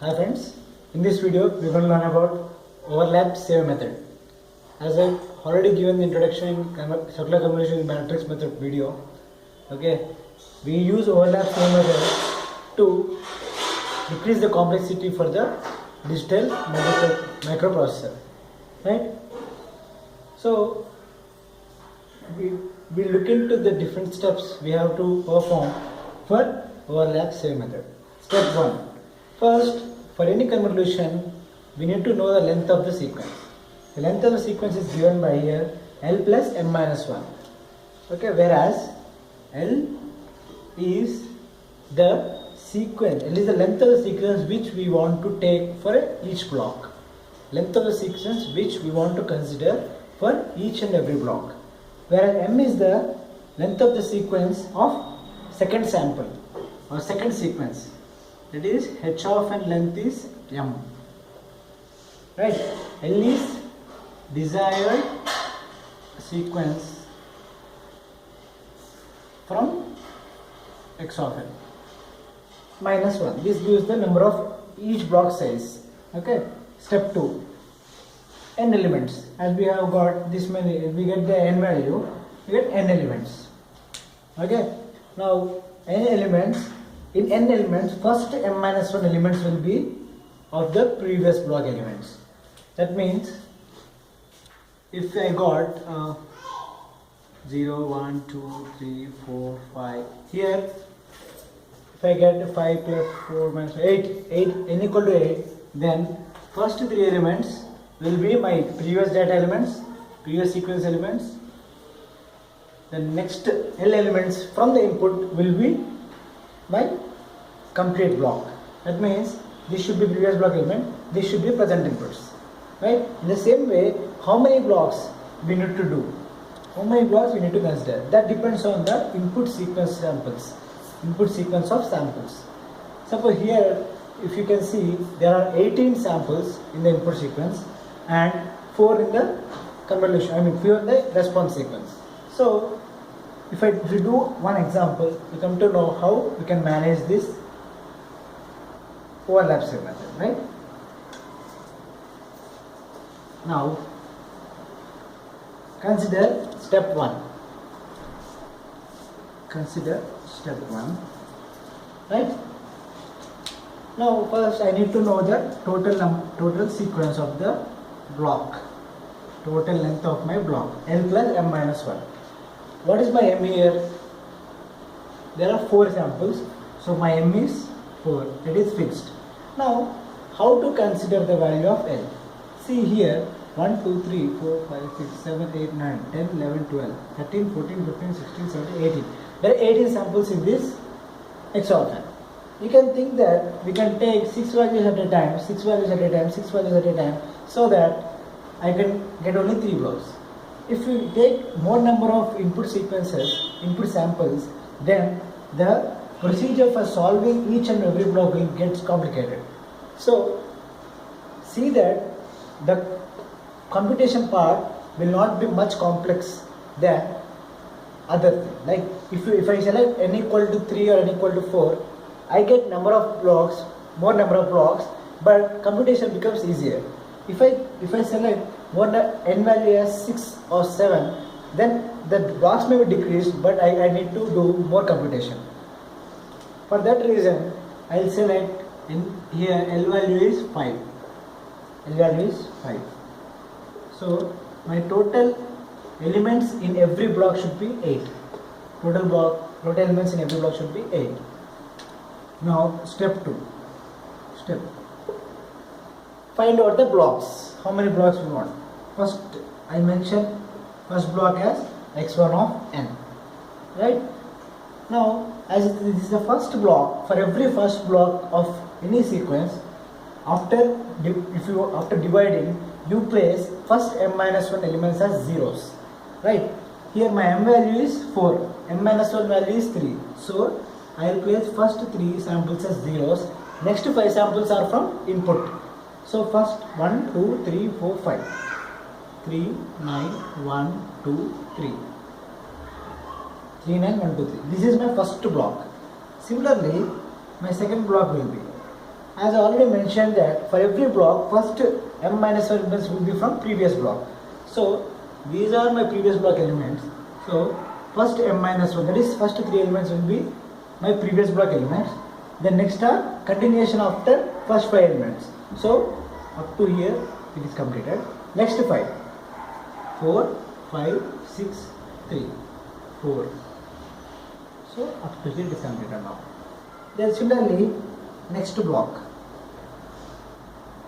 Hi friends, in this video we are going to learn about overlap save method. As I've already given the introduction in circular convolution matrix method video, okay, we use overlap save method to decrease the complexity for the digital microprocessor, right? So we look into the different steps we have to perform for overlap save method. Step 1. First, for any convolution, we need to know the length of the sequence. The length of the sequence is given by here L plus M minus 1. Okay, whereas L is the sequence, L is the length of the sequence which we want to take for each block. Length of the sequence which we want to consider for each and every block. Whereas M is the length of the sequence of second sample or second sequence. That is h of n length is m, right? L is desired sequence from x of n minus 1. This gives the number of each block size. Okay. Step 2. N elements. As we have got this many, we get the n value, we get n elements. Okay. Now n elements. In n elements, first m minus 1 elements will be of the previous block elements. That means, if I got 0, 1, 2, 3, 4, 5, here, if I get 5 plus 4 minus 8, n equal to 8, then first 3 elements will be my previous data elements, previous sequence elements. The next L elements from the input will be my complete block. That means this should be previous block element, this should be present inputs, right? In the same way, how many blocks we need to do, how many blocks we need to consider, that depends on the input sequence samples, input sequence of samples. Suppose here, if you can see, there are 18 samples in the input sequence and 4 in the convolution, 4 in the response sequence. So if we do one example, we come to know how we can manage this overlap save method, right? Now, consider step 1. Consider step 1, right? Now, first I need to know the total sequence of the block, total length of my block, L plus M minus 1. What is my M here? There are 4 samples, so my M is 4, it is fixed. Now, how to consider the value of L? See here, 1, 2, 3, 4, 5, 6, 7, 8, 9, 10, 11, 12, 13, 14, 15, 16, 17, 18. There are 18 samples in this X of n. You can think that we can take 6 values at a time, 6 values at a time, 6 values at a time, so that I can get only 3 blocks. If we take more number of input sequences, input samples, then the procedure for solving each and every block will get complicated. So, see that the computation part will not be much complex than other thing. Like if I select n equal to 3 or n equal to 4, I get number of blocks, more number of blocks, but computation becomes easier. If I select n value as 6 or 7, then the blocks may be decreased, but I need to do more computation. For that reason, I will select here L value is 5. L value is 5. So my total elements in every block should be 8. Total elements in every block should be 8. Now step 2. Find out the blocks. How many blocks we want? First, I mentioned first block as x1 of n. Right? Now, as this is the first block, for every first block of any sequence, after dividing, you place first m minus 1 elements as zeros. Right? Here my m value is 4, m minus 1 value is 3. So, I will place first 3 samples as zeros. Next 5 samples are from input. So first 1, 2, 3, 4, 5. 3, 9, 1, 2, 3. 3, 9, 1, 2, 3. This is my first block. Similarly, my second block will be as I already mentioned that for every block, first m minus 1 elements will be from previous block. So these are my previous block elements. So first m minus 1, that is first 3 elements will be my previous block elements. Then next are continuation after first 5 elements. So up to here it is completed. Next 5, 4, 5, 6, 3, 4. So up to here it is completed now. Then similarly next block.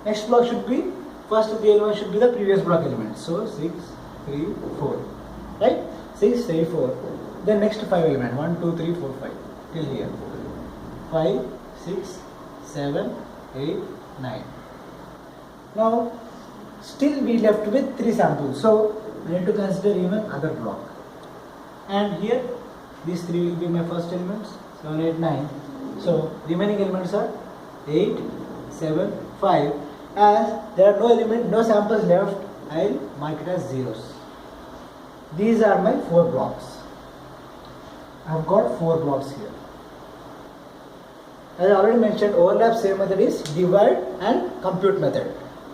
Next block should be, first 3 elements should be the previous block elements. So 6, 3, 4. Right? 6, 3, 4. Then next 5 element. 1, 2, 3, 4, 5. Till here. 5, 6, 7, 8, 9. Now still we left with 3 samples. So we need to consider even other block. And here these 3 will be my first elements. 7, 8, 9. So remaining elements are 8, 7, 5. As there are no samples left, I will mark it as zeros. These are my 4 blocks. I have got 4 blocks here. As I already mentioned, overlap same method is divide and compute method.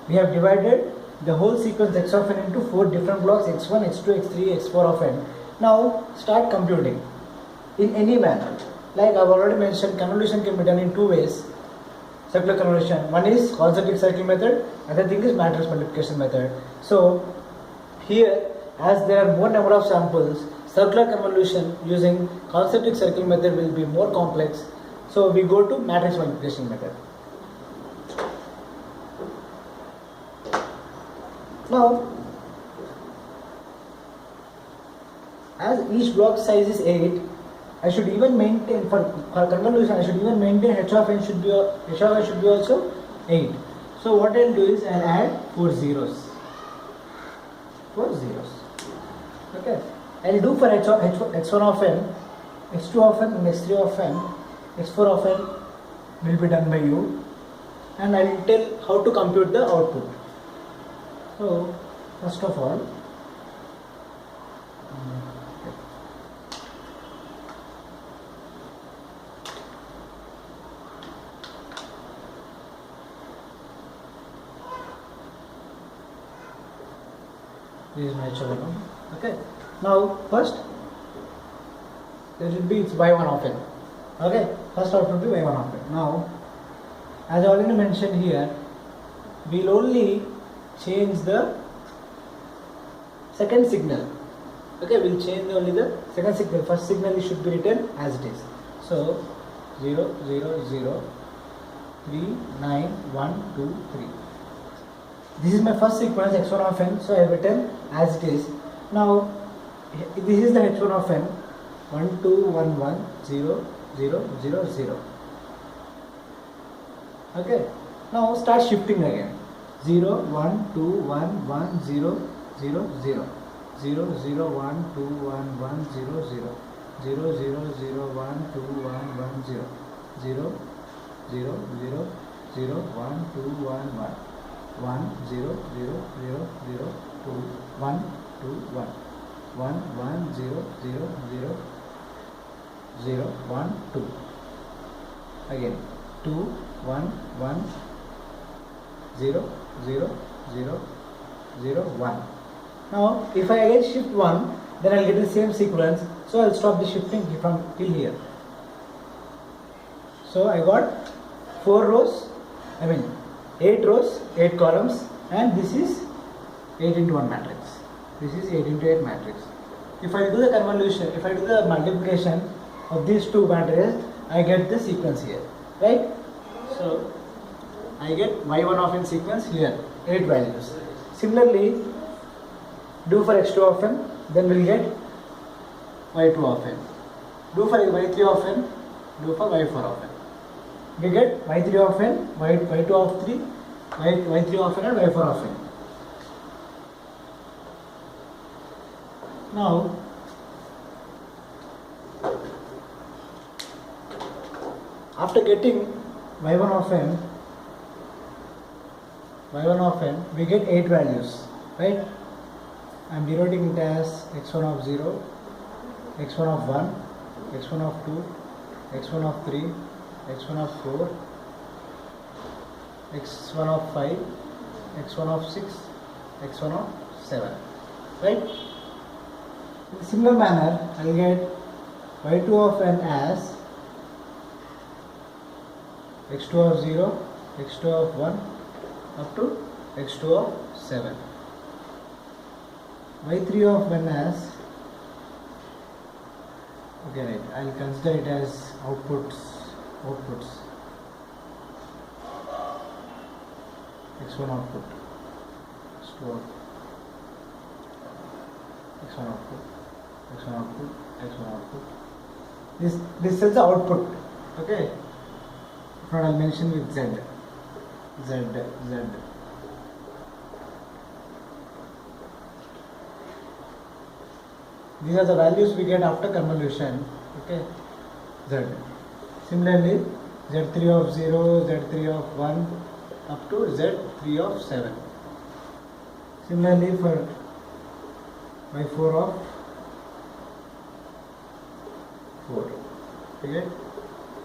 We have divided the whole sequence x of n into 4 different blocks, x1, x2, x3, x4 of n. Now start computing in any manner. Like I have already mentioned, convolution can be done in 2 ways. Circular convolution. One is concentric circle method, other thing is matrix multiplication method. So here, as there are more number of samples, circular convolution using concentric circle method will be more complex. So we go to matrix multiplication method. Now, as each block size is 8, I should even maintain for convolution. I should even maintain h of n should be also 8. So what I'll do is I'll add 4 zeros. 4 zeros. Okay. I'll do for x1 of n, x2 of n, and x3 of n, x4 of n will be done by you, and I will tell how to compute the output. So first of all, this is my hexagon. Okay. Now first there should be it's y1 of n. Okay. First output will be y1 of n. Now, as I already mentioned here, we'll only change the second signal. Okay, we'll change only the second signal. First signal should be written as it is. So 0, 0, 0, 3, 9, 1, 2, 3. This is my first sequence x1 of n, so I have written as it is. Now this is the h1 of n, 1, 2, 1, 1, 0, 0, 0, 0. Okay. Now start shifting again. 0, 1, 2, 1, 1, 0, 0, 0. 0, 0, 1, 2, 1, 1, 0, 0. 0, 0, 0, 1, 2, 1, 1, 0. 0, 0, 0, 0, 1, 2, 1, 1. 1, 0, 0, 0, 0, 2, 1, 2, 1. 1, 1, 0, 0, 0, 0, 1, 2. Again 2, 1, 1, 0, 0, 0, 0, 1. Now if I again shift 1, then I'll get the same sequence. So I'll stop the shifting from till here. So I got 4 rows, 8 rows, 8 columns, and this is 8 into 1 matrix. This is 8 into 8 matrix. If I do the convolution, if I do the multiplication of these 2 matrices, I get the sequence here, right? So I get y1 of n sequence here, 8 values. Similarly, do for x2 of n, then we'll get y2 of n. Do for y3 of n, do for y4 of n. We get y3 of n, y2 of 3, y3 of n and y4 of n. Now, after getting y1 of n, we get 8 values, right? I am denoting it as x1 of 0, x1 of 1, x1 of 2, x1 of 3, x1 of 4, x1 of 5, x1 of 6, x1 of 7, right? In similar manner, I'll get y2 of n as x2 of 0, x2 of 1 up to x2 of 7. y3 of n as, okay, right, I'll consider it as outputs, x1 output, x2 output, x1 output, x1 output, x1 output. This is the output, okay? Now I'll mention with z. These are the values we get after convolution, okay? Z. Similarly, z3 of 0, z3 of 1 up to z3 of 7. Similarly for y4 of 4, okay?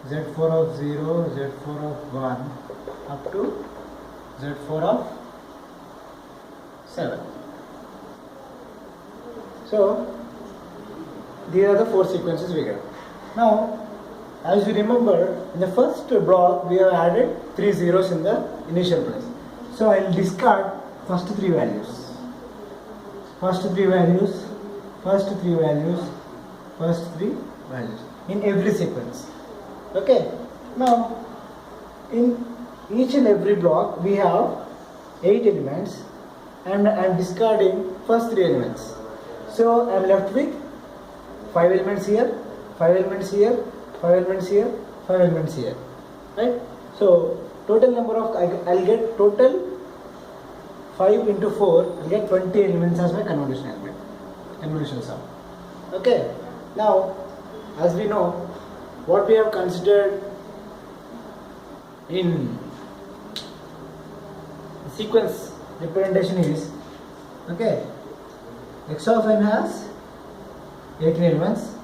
z4 of 0, z4 of 1 up to z4 of 7. So these are the 4 sequences we get. Now, as you remember, in the first block we have added 3 zeros in the initial place. So I will discard first 3 values. First 3 values in every sequence. Okay. Now, in each and every block we have 8 elements, and I am discarding first 3 elements. So I am left with 5 elements here, 5 elements here, 5 elements here, 5 elements here, right? So total number of, I'll get total 5 into 4, I'll get 20 elements as my convolution element, convolution sum. Okay. Now, as we know, what we have considered in sequence representation is, okay, x of n has 18 elements,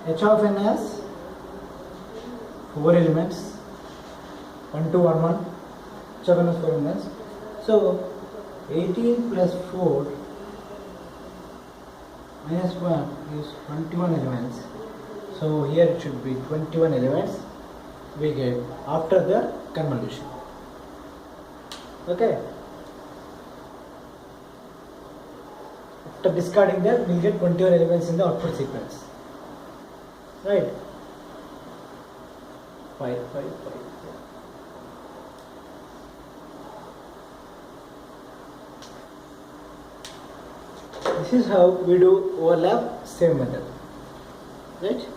h of n has 4 elements, 1 2 1 1, h of n has 4 elements. So 18 plus 4 minus 1 is 21 elements. So here it should be 21 elements we get after the convolution. Okay. After discarding that, we'll get 21 elements in the output sequence. Right? 5, 5, 5. This is how we do overlap same method. Right?